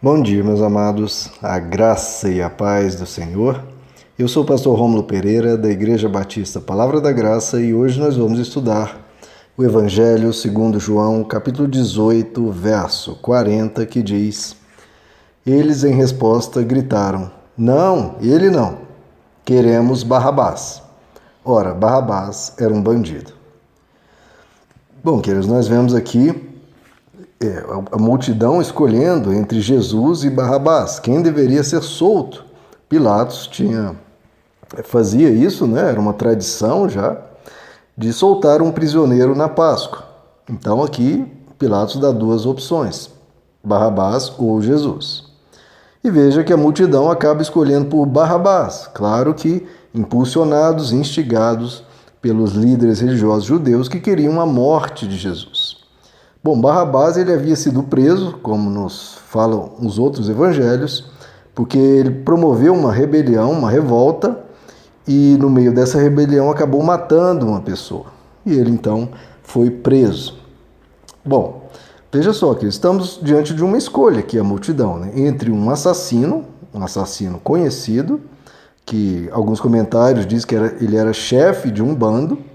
Bom dia, meus amados, a graça e a paz do Senhor. Eu sou o pastor Rômulo Pereira, da Igreja Batista Palavra da Graça, e hoje nós vamos estudar o Evangelho segundo João, capítulo 18, verso 40, que diz: Eles em resposta gritaram: Não, ele não, queremos Barrabás. Ora, Barrabás era um bandido. Bom, queridos, nós vemos aqui a multidão escolhendo entre Jesus e Barrabás, quem deveria ser solto. Pilatos fazia isso, né? Era uma tradição já, de soltar um prisioneiro na Páscoa. Então aqui Pilatos dá duas opções, Barrabás ou Jesus. E veja que a multidão acaba escolhendo por Barrabás, claro que impulsionados, instigados pelos líderes religiosos judeus que queriam a morte de Jesus. Bom, Barrabás ele havia sido preso, como nos falam os outros evangelhos, porque ele promoveu uma rebelião, uma revolta, e no meio dessa rebelião acabou matando uma pessoa. E ele então foi preso. Bom, veja só que estamos diante de uma escolha aqui, a multidão, né? Entre um assassino conhecido, que alguns comentários dizem que ele era chefe de um bando,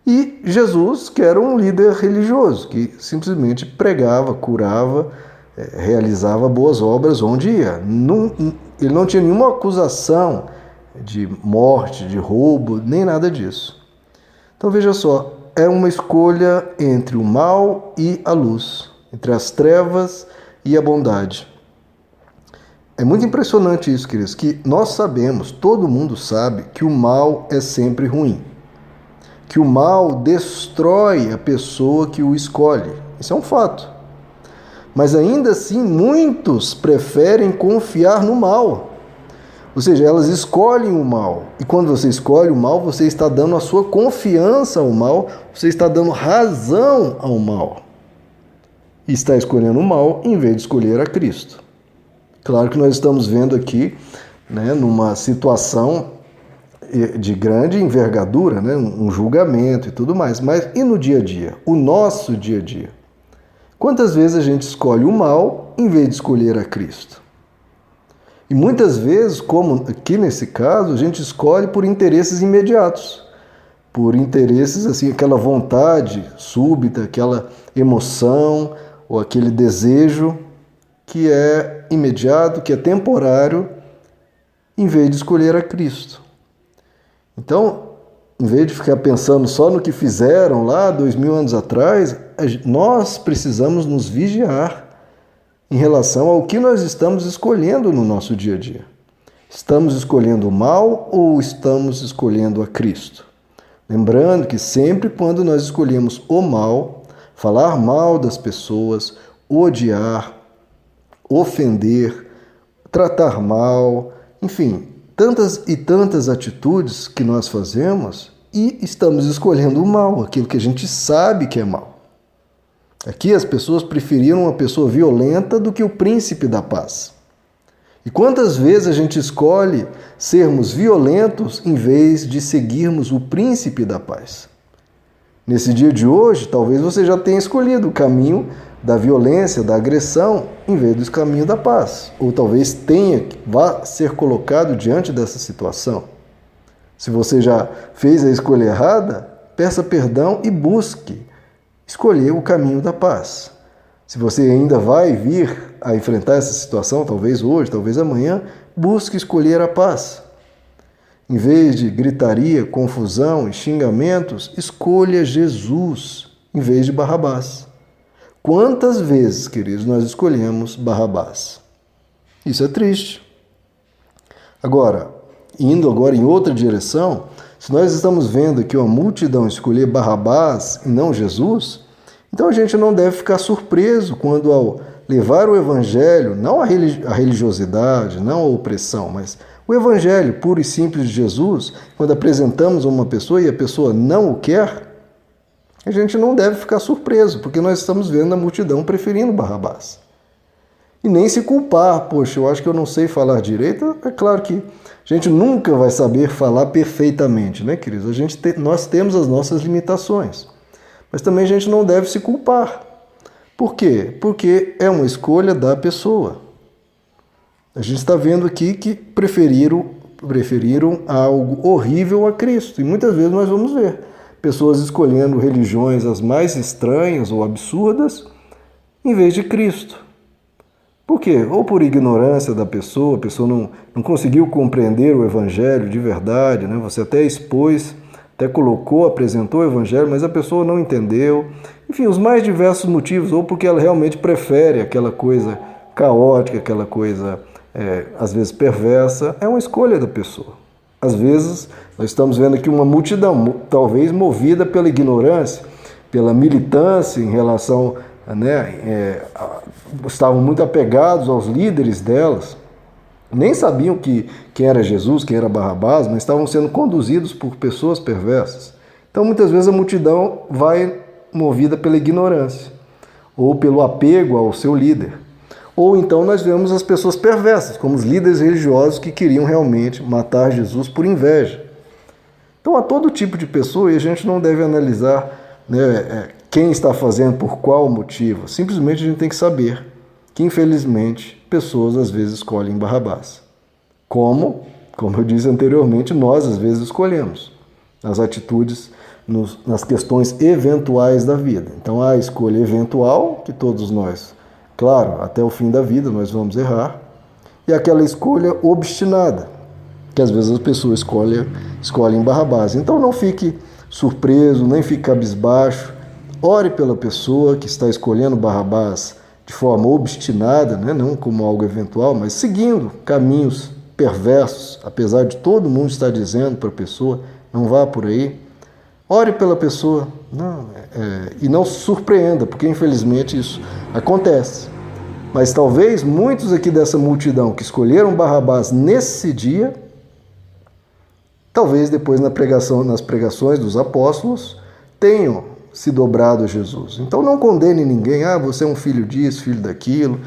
e Jesus, que era um líder religioso, que simplesmente pregava, curava, realizava boas obras onde ia. Ele não tinha nenhuma acusação de morte, de roubo, nem nada disso. Então veja só, é uma escolha entre o mal e a luz, entre as trevas e a bondade. É muito impressionante isso, queridos, que nós sabemos, todo mundo sabe, que o mal é sempre ruim. Que o mal destrói a pessoa que o escolhe. Isso é um fato. Mas ainda assim, muitos preferem confiar no mal. Ou seja, elas escolhem o mal. E quando você escolhe o mal, você está dando a sua confiança ao mal, você está dando razão ao mal. E está escolhendo o mal em vez de escolher a Cristo. Claro que nós estamos vendo aqui, né, numa situação de grande envergadura, né? Um julgamento e tudo mais. Mas e no dia a dia? O nosso dia a dia? Quantas vezes a gente escolhe o mal em vez de escolher a Cristo? E muitas vezes, como aqui nesse caso, a gente escolhe por interesses imediatos. Por interesses, assim, aquela vontade súbita, aquela emoção ou aquele desejo que é imediato, que é temporário, em vez de escolher a Cristo. Então, em vez de ficar pensando só no que fizeram lá 2000 anos atrás, nós precisamos nos vigiar em relação ao que nós estamos escolhendo no nosso dia a dia. Estamos escolhendo o mal ou estamos escolhendo a Cristo? Lembrando que sempre quando nós escolhemos o mal, falar mal das pessoas, odiar, ofender, tratar mal, enfim, tantas e tantas atitudes que nós fazemos e estamos escolhendo o mal, aquilo que a gente sabe que é mal. Aqui as pessoas preferiram uma pessoa violenta do que o príncipe da paz. E quantas vezes a gente escolhe sermos violentos em vez de seguirmos o príncipe da paz? Nesse dia de hoje, talvez você já tenha escolhido o caminho da violência, da agressão, em vez do caminho da paz. Ou talvez vá ser colocado diante dessa situação. Se você já fez a escolha errada, peça perdão e busque escolher o caminho da paz. Se você ainda vai vir a enfrentar essa situação, talvez hoje, talvez amanhã, busque escolher a paz. Em vez de gritaria, confusão e xingamentos, escolha Jesus em vez de Barrabás. Quantas vezes, queridos, nós escolhemos Barrabás? Isso é triste. Indo agora em outra direção, se nós estamos vendo aqui uma multidão escolher Barrabás e não Jesus, então a gente não deve ficar surpreso quando, ao levar o Evangelho, não a religiosidade, não a opressão, mas o Evangelho puro e simples de Jesus, quando apresentamos a uma pessoa e a pessoa não o quer, a gente não deve ficar surpreso, porque nós estamos vendo a multidão preferindo Barrabás. E nem se culpar, poxa, eu acho que eu não sei falar direito. É claro que a gente nunca vai saber falar perfeitamente, né, queridos? Nós temos as nossas limitações. Mas também a gente não deve se culpar. Por quê? Porque é uma escolha da pessoa. A gente está vendo aqui que preferiram algo horrível a Cristo. E muitas vezes nós vamos ver pessoas escolhendo religiões as mais estranhas ou absurdas em vez de Cristo. Por quê? Ou por ignorância da pessoa, a pessoa não conseguiu compreender o Evangelho de verdade, né? Você até expôs, até colocou, apresentou o Evangelho, mas a pessoa não entendeu. Enfim, os mais diversos motivos, ou porque ela realmente prefere aquela coisa caótica, aquela coisa, às vezes, perversa, é uma escolha da pessoa. Às vezes, nós estamos vendo aqui uma multidão, talvez movida pela ignorância, pela militância em relação, estavam muito apegados aos líderes delas, nem sabiam quem era Jesus, quem era Barrabás, mas estavam sendo conduzidos por pessoas perversas. Então, muitas vezes, a multidão vai movida pela ignorância, ou pelo apego ao seu líder. Ou então nós vemos as pessoas perversas, como os líderes religiosos que queriam realmente matar Jesus por inveja. Então há todo tipo de pessoa e a gente não deve analisar quem está fazendo por qual motivo. Simplesmente a gente tem que saber que, infelizmente, pessoas às vezes escolhem Barrabás. Como eu disse anteriormente, nós às vezes escolhemos nas atitudes, nas questões eventuais da vida. Então há a escolha eventual, que todos nós, claro, até o fim da vida nós vamos errar, e aquela escolha obstinada, que às vezes as pessoas escolhem Barrabás. Então não fique surpreso, nem fique cabisbaixo, ore pela pessoa que está escolhendo Barrabás de forma obstinada, não como algo eventual, mas seguindo caminhos perversos, apesar de todo mundo estar dizendo para a pessoa, não vá por aí. Ore pela pessoa e não se surpreenda, porque infelizmente isso acontece. Mas talvez muitos aqui dessa multidão que escolheram Barrabás nesse dia, talvez depois nas pregações dos apóstolos, tenham se dobrado a Jesus. Então não condene ninguém, você é um filho disso, filho daquilo,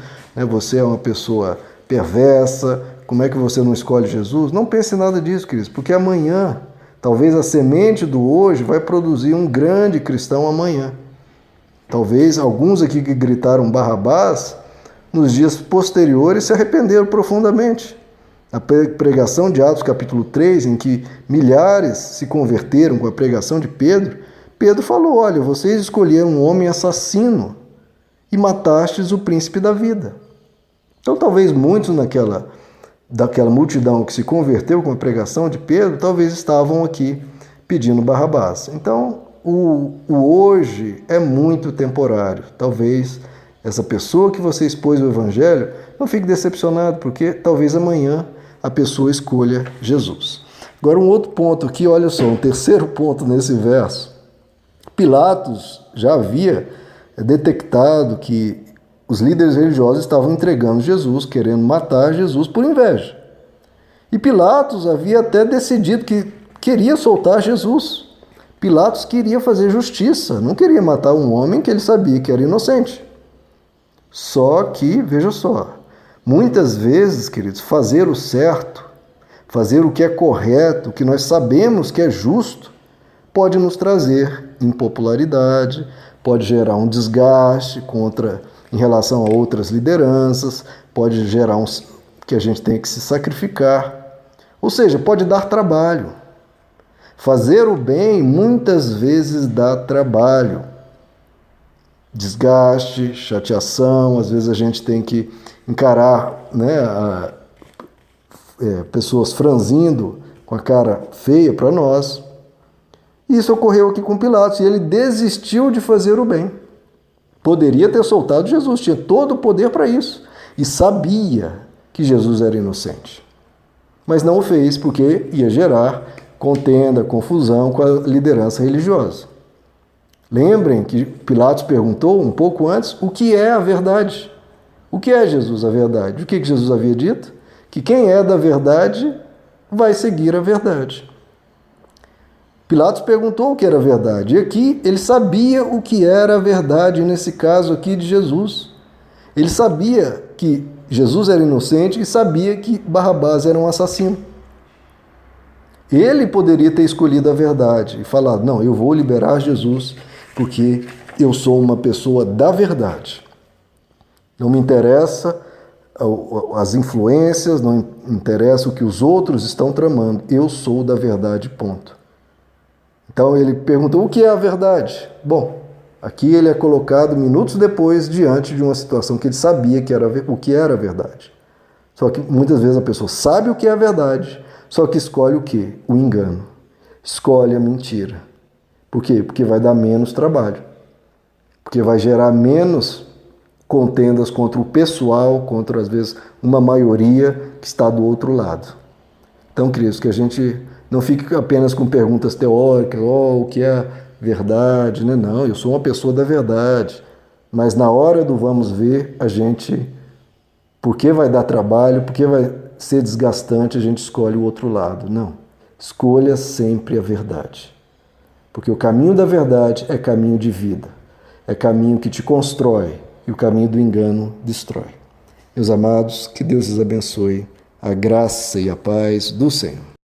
você é uma pessoa perversa, como é que você não escolhe Jesus? Não pense nada disso, queridos, porque amanhã, talvez a semente do hoje vai produzir um grande cristão amanhã. Talvez alguns aqui que gritaram Barrabás, nos dias posteriores se arrependeram profundamente. A pregação de Atos capítulo 3, em que milhares se converteram com a pregação de Pedro, Pedro falou, olha, vocês escolheram um homem assassino e matastes o príncipe da vida. Então talvez muitos daquela multidão que se converteu com a pregação de Pedro, talvez estavam aqui pedindo Barrabás. Então, o hoje é muito temporário. Talvez essa pessoa que você expôs o Evangelho não fique decepcionado, porque talvez amanhã a pessoa escolha Jesus. Agora um outro ponto aqui, olha só, um terceiro ponto nesse verso. Pilatos já havia detectado que os líderes religiosos estavam entregando Jesus, querendo matar Jesus por inveja. E Pilatos havia até decidido que queria soltar Jesus. Pilatos queria fazer justiça, não queria matar um homem que ele sabia que era inocente. Só que, veja só, muitas vezes, queridos, fazer o certo, fazer o que é correto, o que nós sabemos que é justo, pode nos trazer impopularidade, pode gerar um desgaste em relação a outras lideranças, pode gerar que a gente tem que se sacrificar. Ou seja, pode dar trabalho. Fazer o bem muitas vezes dá trabalho. Desgaste, chateação, às vezes a gente tem que encarar pessoas franzindo com a cara feia para nós. Isso ocorreu aqui com Pilatos e ele desistiu de fazer o bem. Poderia ter soltado Jesus, tinha todo o poder para isso. E sabia que Jesus era inocente. Mas não o fez porque ia gerar contenda, confusão com a liderança religiosa. Lembrem que Pilatos perguntou um pouco antes o que é a verdade. O que é Jesus a verdade? O que Jesus havia dito? Que quem é da verdade vai seguir a verdade. Pilatos perguntou o que era a verdade. E aqui ele sabia o que era a verdade, nesse caso aqui de Jesus. Ele sabia que Jesus era inocente e sabia que Barrabás era um assassino. Ele poderia ter escolhido a verdade e falado, não, eu vou liberar Jesus porque eu sou uma pessoa da verdade. Não me interessa as influências, não interessa o que os outros estão tramando. Eu sou da verdade, ponto. Então ele perguntou o que é a verdade. Bom, aqui ele é colocado minutos depois diante de uma situação que ele sabia que era o que era a verdade. Só que muitas vezes a pessoa sabe o que é a verdade, só que escolhe o quê? O engano. Escolhe a mentira. Por quê? Porque vai dar menos trabalho. Porque vai gerar menos contendas contra o pessoal, contra, às vezes, uma maioria que está do outro lado. Então, queridos, que a gente não fique apenas com perguntas teóricas, o que é verdade, né? Não, eu sou uma pessoa da verdade. Mas na hora do vamos ver, a gente, porque vai dar trabalho, porque vai ser desgastante, a gente escolhe o outro lado. Não, escolha sempre a verdade. Porque o caminho da verdade é caminho de vida, é caminho que te constrói, e o caminho do engano destrói. Meus amados, que Deus os abençoe, a graça e a paz do Senhor.